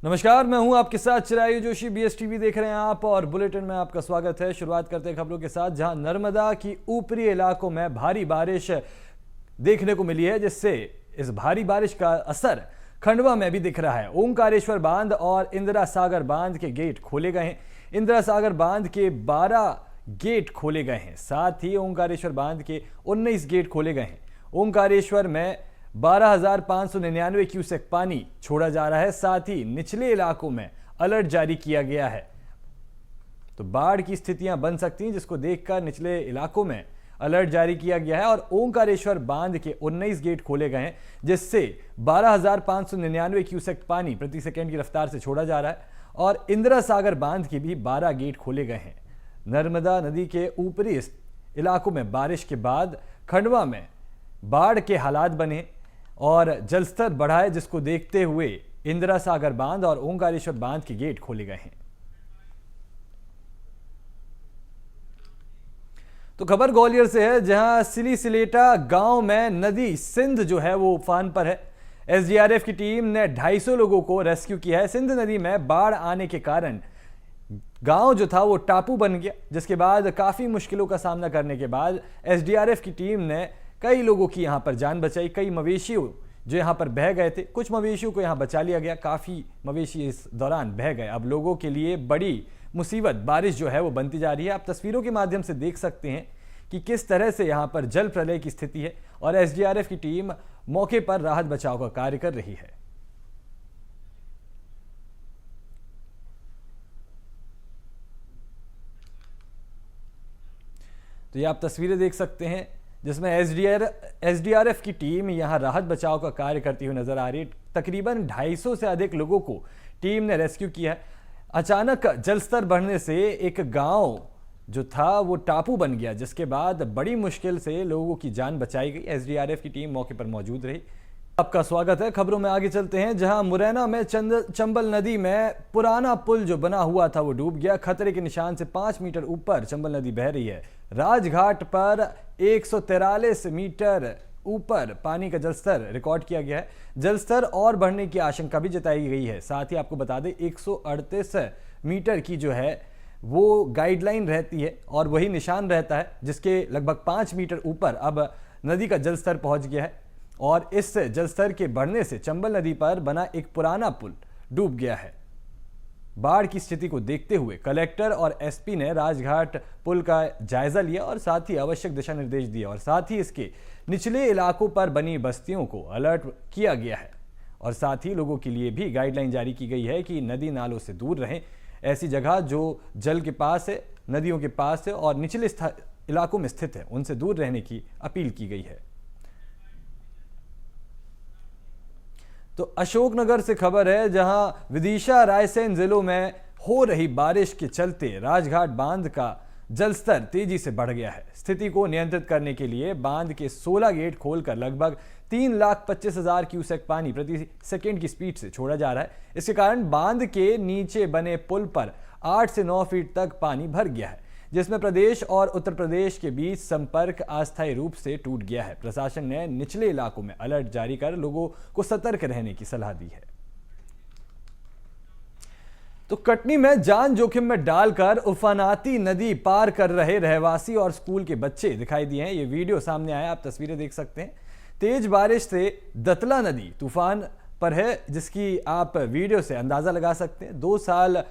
नमस्कार, मैं हूं आपके साथ चिरायु जोशी। BSTV देख रहे हैं आप और बुलेटिन में आपका स्वागत है। शुरुआत करते हैं खबरों के साथ, जहां नर्मदा की ऊपरी इलाकों में भारी बारिश देखने को मिली है, जिससे इस भारी बारिश का असर खंडवा में भी दिख रहा है। ओंकारेश्वर बांध और इंदिरा सागर बांध के गेट खोले गए हैं। इंदिरा सागर बांध के 12 गेट खोले गए हैं, साथ ही ओंकारेश्वर बांध के 19 गेट खोले गए हैं। ओंकारेश्वर में 12,599 क्यूसेक पानी छोड़ा जा रहा है। साथ ही निचले इलाकों में अलर्ट जारी किया गया है, तो बाढ़ की स्थितियां बन सकती हैं, जिसको देखकर निचले इलाकों में अलर्ट जारी किया गया है। और ओंकारेश्वर बांध के 19 गेट खोले गए हैं, जिससे 12,599 क्यूसेक पानी प्रति सेकंड की रफ्तार से छोड़ा जा रहा है। और इंदिरा सागर बांध के भी 12 गेट खोले गए हैं। नर्मदा नदी के ऊपरी इलाकों में बारिश के बाद खंडवा में बाढ़ के हालात बने और जलस्तर बढ़ा है, जिसको देखते हुए इंदिरा सागर बांध और ओंकारेश्वर बांध के गेट खोले गए हैं। तो खबर ग्वालियर से है, जहां सिलीसिलेटा गांव में नदी सिंध जो है वो उफान पर है। SDRF की टीम ने 250 लोगों को रेस्क्यू किया है। सिंध नदी में बाढ़ आने के कारण गांव जो था वो टापू बन गया, जिसके बाद काफी मुश्किलों का सामना करने के बाद SDRF की टीम ने कई लोगों की यहां पर जान बचाई। कई मवेशियों जो यहां पर बह गए थे, कुछ मवेशियों को यहां बचा लिया गया। काफी मवेशी इस दौरान बह गए। अब लोगों के लिए बड़ी मुसीबत बारिश जो है वो बनती जा रही है। आप तस्वीरों के माध्यम से देख सकते हैं कि किस तरह से यहां पर जल प्रलय की स्थिति है और SDRF की टीम मौके पर राहत बचाव का कार्य कर रही है। तो ये आप तस्वीरें देख सकते हैं, जिसमें SDRF की टीम यहां राहत बचाव का कार्य करती हुई नजर आ रही है। तकरीबन 250 से अधिक लोगों को टीम ने रेस्क्यू किया है। अचानक जलस्तर बढ़ने से एक गांव जो था वो टापू बन गया, जिसके बाद बड़ी मुश्किल से लोगों की जान बचाई गई। SDRF की टीम मौके पर मौजूद रही। आपका स्वागत है। खबरों में आगे चलते हैं, जहां मुरैना में चंबल नदी में पुराना पुल जो बना हुआ था वो डूब गया। खतरे के निशान से 5 मीटर ऊपर चंबल नदी बह रही है। राजघाट पर 143 मीटर ऊपर पानी का जलस्तर रिकॉर्ड किया गया है। जलस्तर और बढ़ने की आशंका भी जताई गई है। साथ ही आपको बता दें 138 मीटर की जो है वो गाइडलाइन रहती है और वही निशान रहता है, जिसके लगभग 5 मीटर ऊपर अब नदी का जलस्तर पहुंच गया है। और इस जलस्तर के बढ़ने से चंबल नदी पर बना एक पुराना पुल डूब गया है। बाढ़ की स्थिति को देखते हुए कलेक्टर और SP ने राजघाट पुल का जायजा लिया और साथ ही आवश्यक दिशा निर्देश दिए। और साथ ही इसके निचले इलाकों पर बनी बस्तियों को अलर्ट किया गया है। और साथ ही लोगों के लिए भी गाइडलाइन जारी की गई है कि नदी नालों से दूर रहें। ऐसी जगह जो जल के पास है, नदियों के पास है और निचले इलाकों में स्थित है, उनसे दूर रहने की अपील की गई है। तो अशोकनगर से खबर है, जहां विदिशा रायसेन जिलों में हो रही बारिश के चलते राजघाट बांध का जलस्तर तेजी से बढ़ गया है। स्थिति को नियंत्रित करने के लिए बांध के 16 गेट खोलकर लगभग 3,25,000 क्यूसेक पानी प्रति सेकंड की स्पीड से छोड़ा जा रहा है। इसके कारण बांध के नीचे बने पुल पर 8 से 9 फीट तक पानी भर गया है, जिसमें प्रदेश और उत्तर प्रदेश के बीच संपर्क अस्थायी रूप से टूट गया है। प्रशासन ने निचले इलाकों में अलर्ट जारी कर लोगों को सतर्क रहने की सलाह दी है। तो कटनी में जान जोखिम में डालकर उफानाती नदी पार कर रहे रहवासी और स्कूल के बच्चे दिखाई दिए हैं। ये वीडियो सामने आया, आप तस्वीरें देख सकते हैं। तेज बारिश से दतला नदी तूफान पर है, जिसकी आप वीडियो से अंदाजा लगा सकते हैं। 2 साल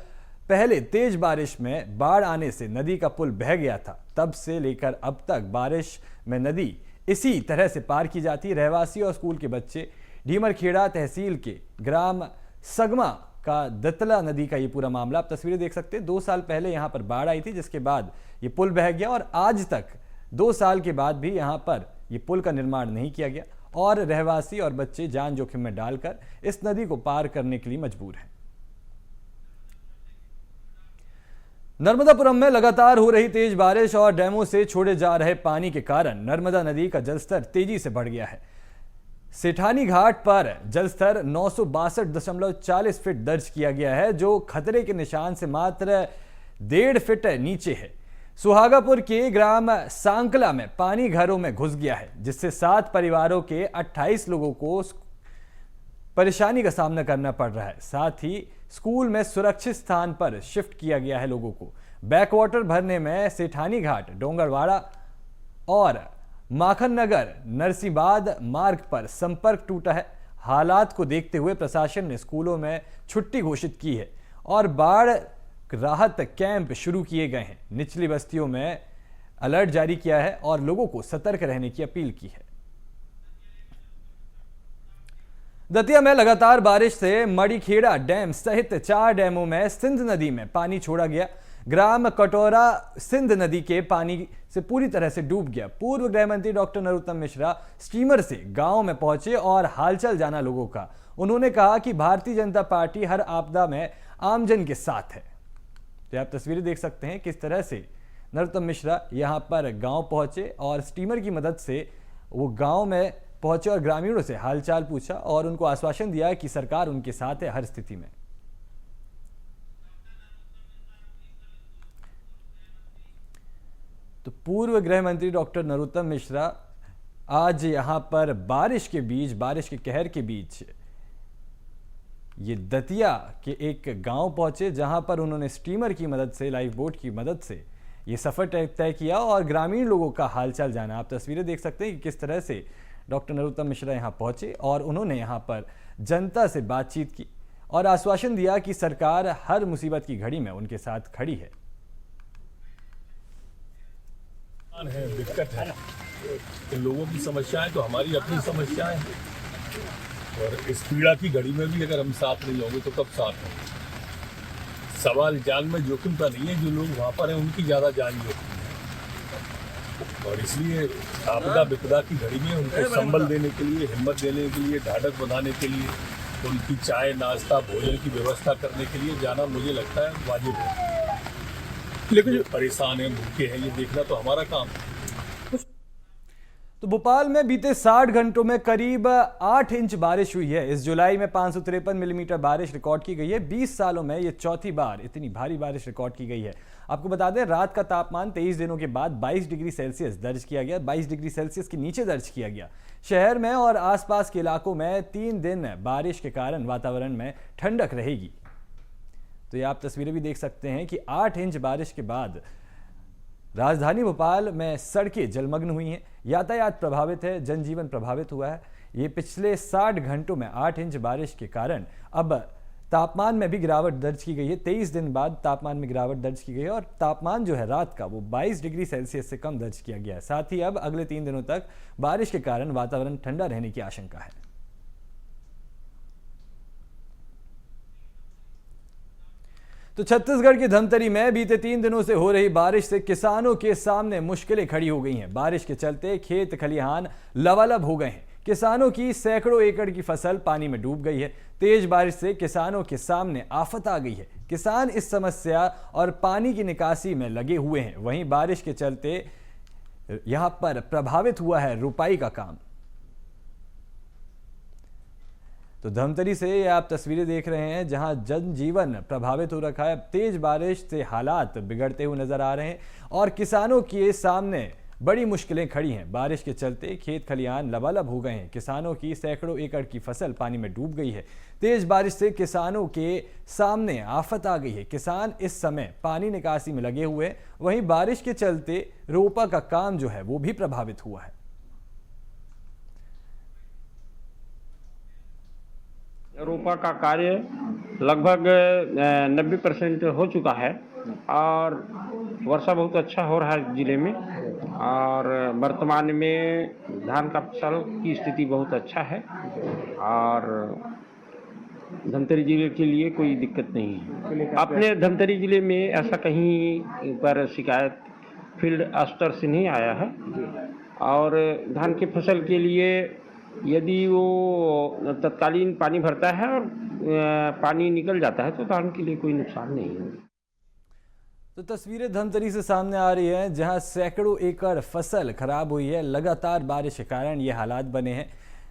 पहले तेज बारिश में बाढ़ आने से नदी का पुल बह गया था। तब से लेकर अब तक बारिश में नदी इसी तरह से पार की जाती है। रहवासी और स्कूल के बच्चे ढीमरखेड़ा तहसील के ग्राम सगमा का दतला नदी का ये पूरा मामला आप तस्वीरें देख सकते हैं। 2 साल पहले यहां पर बाढ़ आई थी, जिसके बाद ये पुल बह गया और आज तक 2 साल के बाद भी यहां पर ये पुल का निर्माण नहीं किया गया और रहवासी और बच्चे जान जोखिम में डालकर इस नदी को पार करने के लिए मजबूर हैं। नर्मदापुरम में लगातार हो रही तेज बारिश और डैमों से छोड़े जा रहे पानी के कारण नर्मदा नदी का जलस्तर तेजी से बढ़ गया है। सेठानी घाट पर जलस्तर 962.40 फीट दर्ज किया गया है, जो खतरे के निशान से मात्र 1.5 फीट नीचे है। सुहागापुर के ग्राम सांकला में पानी घरों में घुस गया है, जिससे 7 परिवारों के 28 लोगों को परेशानी का सामना करना पड़ रहा है। साथ ही स्कूल में सुरक्षित स्थान पर शिफ्ट किया गया है लोगों को। बैकवाटर भरने में सेठानी घाट, डोंगरवाड़ा और माखन नगर नरसीबाद मार्ग पर संपर्क टूटा है। हालात को देखते हुए प्रशासन ने स्कूलों में छुट्टी घोषित की है और बाढ़ राहत कैंप शुरू किए गए हैं। निचली बस्तियों में अलर्ट जारी किया है और लोगों को सतर्क रहने की अपील की है। दतिया में लगातार बारिश से मड़ीखेड़ा डैम सहित 4 डैमों में सिंध नदी में पानी छोड़ा गया। ग्राम कटोरा सिंध नदी के पानी से पूरी तरह से डूब गया। पूर्व गृह मंत्री डॉक्टर नरोत्तम मिश्रा स्टीमर से गांव में पहुंचे और हालचाल जाना लोगों का। उन्होंने कहा कि भारतीय जनता पार्टी हर आपदा में आमजन के साथ है। तो आप तस्वीरें देख सकते हैं किस तरह से नरोत्तम मिश्रा यहां पर गांव पहुंचे और स्टीमर की मदद से वो गांव में पहुंचे और ग्रामीणों से हालचाल पूछा और उनको आश्वासन दिया कि सरकार उनके साथ है हर स्थिति में। तो पूर्व गृह मंत्री डॉक्टर नरोत्तम मिश्रा आज यहां पर बारिश के कहर के बीच ये दतिया के एक गांव पहुंचे, जहां पर उन्होंने स्टीमर की मदद से, लाइफ बोट की मदद से ये सफर तय किया और ग्रामीण लोगों का हालचाल जाना। आप तस्वीरें देख सकते हैं कि किस तरह से डॉक्टर नरोत्तम मिश्रा यहां पहुंचे और उन्होंने यहां पर जनता से बातचीत की और आश्वासन दिया कि सरकार हर मुसीबत की घड़ी में उनके साथ खड़ी है। दिक्कत है इन लोगों की समस्याएं तो हमारी अपनी समस्याएं हैं और इस पीड़ा की घड़ी में भी अगर हम साथ नहीं होंगे तो कब साथ होंगे। सवाल जान में जोखिम का नहीं है, जो लोग वहाँ पर हैं उनकी ज़्यादा जान जोखिम है और इसलिए आपदा विपदा की घड़ी में उनको संबल देने के लिए, हिम्मत देने के लिए, ढाढ़स बंधाने के लिए, उनकी चाय नाश्ता भोजन की व्यवस्था करने के लिए जाना मुझे लगता है वाजिब है। लेकिन जो परेशान हैं, भूखे हैं, ये देखना तो हमारा काम है। तो भोपाल में बीते 60 घंटों में करीब 8 इंच बारिश हुई है। इस जुलाई में 553 मिलीमीटर बारिश रिकॉर्ड की गई है। 20 सालों में ये चौथी बार इतनी भारी बारिश रिकॉर्ड की गई है। आपको बता दें, रात का तापमान 23 दिनों के बाद 22 डिग्री सेल्सियस दर्ज किया गया, 22 डिग्री सेल्सियस के नीचे दर्ज किया गया। शहर में और आसपास के इलाकों में 3 दिन बारिश के कारण वातावरण में ठंडक रहेगी। तो ये आप तस्वीरें भी देख सकते हैं कि 8 इंच बारिश के बाद राजधानी भोपाल में सड़कें जलमग्न हुई हैं, यातायात प्रभावित है, जनजीवन प्रभावित हुआ है। ये पिछले 60 घंटों में 8 इंच बारिश के कारण अब तापमान में भी गिरावट दर्ज की गई है। 23 दिन बाद तापमान में गिरावट दर्ज की गई है और तापमान जो है रात का वो 22 डिग्री सेल्सियस से कम दर्ज किया गया है। साथ ही अब अगले 3 दिनों तक बारिश के कारण वातावरण ठंडा रहने की आशंका है। तो छत्तीसगढ़ की धमतरी में बीते 3 दिनों से हो रही बारिश से किसानों के सामने मुश्किलें खड़ी हो गई हैं। बारिश के चलते खेत खलिहान लबालब हो गए हैं। किसानों की सैकड़ों एकड़ की फसल पानी में डूब गई है। तेज बारिश से किसानों के सामने आफत आ गई है। किसान इस समस्या और पानी की निकासी में लगे हुए हैं। वहीं बारिश के चलते यहां पर प्रभावित हुआ है रुपाई का काम। तो धमतरी से ये आप तस्वीरें देख रहे हैं जहां जनजीवन प्रभावित हो रखा है। तेज बारिश से हालात बिगड़ते हुए नजर आ रहे हैं और किसानों के सामने बड़ी मुश्किलें खड़ी हैं। बारिश के चलते खेत खलिहान लबालब हो गए हैं। किसानों की सैकड़ों एकड़ की फसल पानी में डूब गई है। तेज बारिश से किसानों के सामने आफत आ गई है। किसान इस समय पानी निकासी में लगे हुए हैं। वहीं बारिश के चलते रोपा का काम जो है वो भी प्रभावित हुआ है। रोपा का कार्य लगभग 90% हो चुका है और वर्षा बहुत अच्छा हो रहा है जिले में और वर्तमान में धान का फसल की स्थिति बहुत अच्छा है और धमतरी जिले के लिए कोई दिक्कत नहीं है। अपने धमतरी जिले में ऐसा कहीं पर शिकायत फील्ड स्तर से नहीं आया है और धान की फसल के लिए यदि वो तत्कालीन पानी भरता है और पानी निकल जाता है तो धान के लिए कोई नुकसान नहीं है। तो तस्वीरें धमतरी से सामने आ रही हैं जहां सैकड़ों एकड़ फसल खराब हुई है। लगातार बारिश के कारण ये हालात बने हैं।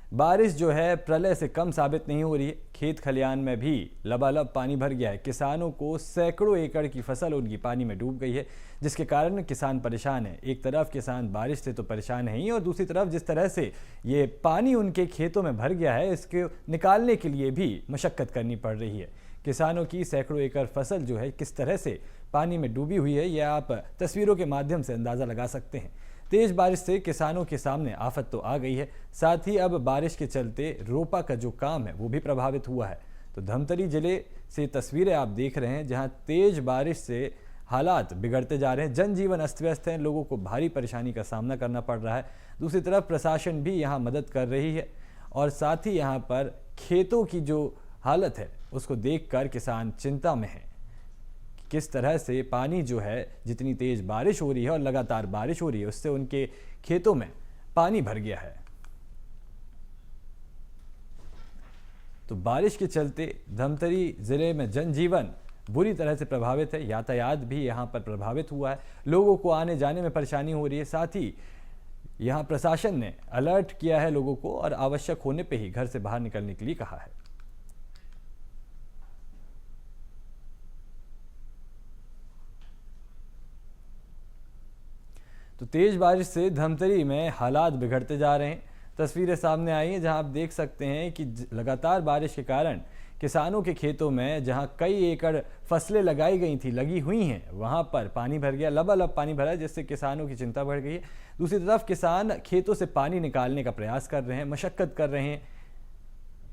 बारिश जो है प्रलय से कम साबित नहीं हो रही है। खेत खलियान में भी लबालब पानी भर गया है। किसानों को सैकड़ों एकड़ की फसल उनकी पानी में डूब गई है, जिसके कारण किसान परेशान है। एक तरफ किसान बारिश से तो परेशान है ही, और दूसरी तरफ जिस तरह से ये पानी उनके खेतों में भर गया है, इसको निकालने के लिए भी मशक्कत करनी पड़ रही है। किसानों की सैकड़ों एकड़ फसल जो है किस तरह से पानी में डूबी हुई है, यह आप तस्वीरों के माध्यम से अंदाज़ा लगा सकते हैं। तेज बारिश से किसानों के सामने आफत तो आ गई है, साथ ही अब बारिश के चलते रोपा का जो काम है वो भी प्रभावित हुआ है। तो धमतरी जिले से तस्वीरें आप देख रहे हैं, जहां तेज बारिश से हालात बिगड़ते जा रहे हैं, जनजीवन अस्त व्यस्त है, लोगों को भारी परेशानी का सामना करना पड़ रहा है। दूसरी तरफ प्रशासन भी यहाँ मदद कर रही है, और साथ ही यहाँ पर खेतों की जो हालत है उसको देखकर किसान चिंता में है। किस तरह से पानी जो है, जितनी तेज बारिश हो रही है और लगातार बारिश हो रही है, उससे उनके खेतों में पानी भर गया है। तो बारिश के चलते धमतरी जिले में जनजीवन बुरी तरह से प्रभावित है। यातायात भी यहाँ पर प्रभावित हुआ है, लोगों को आने जाने में परेशानी हो रही है। साथ ही यहाँ प्रशासन ने अलर्ट किया है लोगों को, और आवश्यक होने पे ही घर से बाहर निकलने के लिए कहा है। तो तेज बारिश से धमतरी में हालात बिगड़ते जा रहे हैं। तस्वीरें सामने आई हैं, जहां आप देख सकते हैं कि लगातार बारिश के कारण किसानों के खेतों में जहां कई एकड़ फसलें लगी हुई हैं, वहां पर पानी भर गया, लबालब पानी भरा, जिससे किसानों की चिंता बढ़ गई है। दूसरी तरफ किसान खेतों से पानी निकालने का प्रयास कर रहे हैं, मशक्कत कर रहे हैं।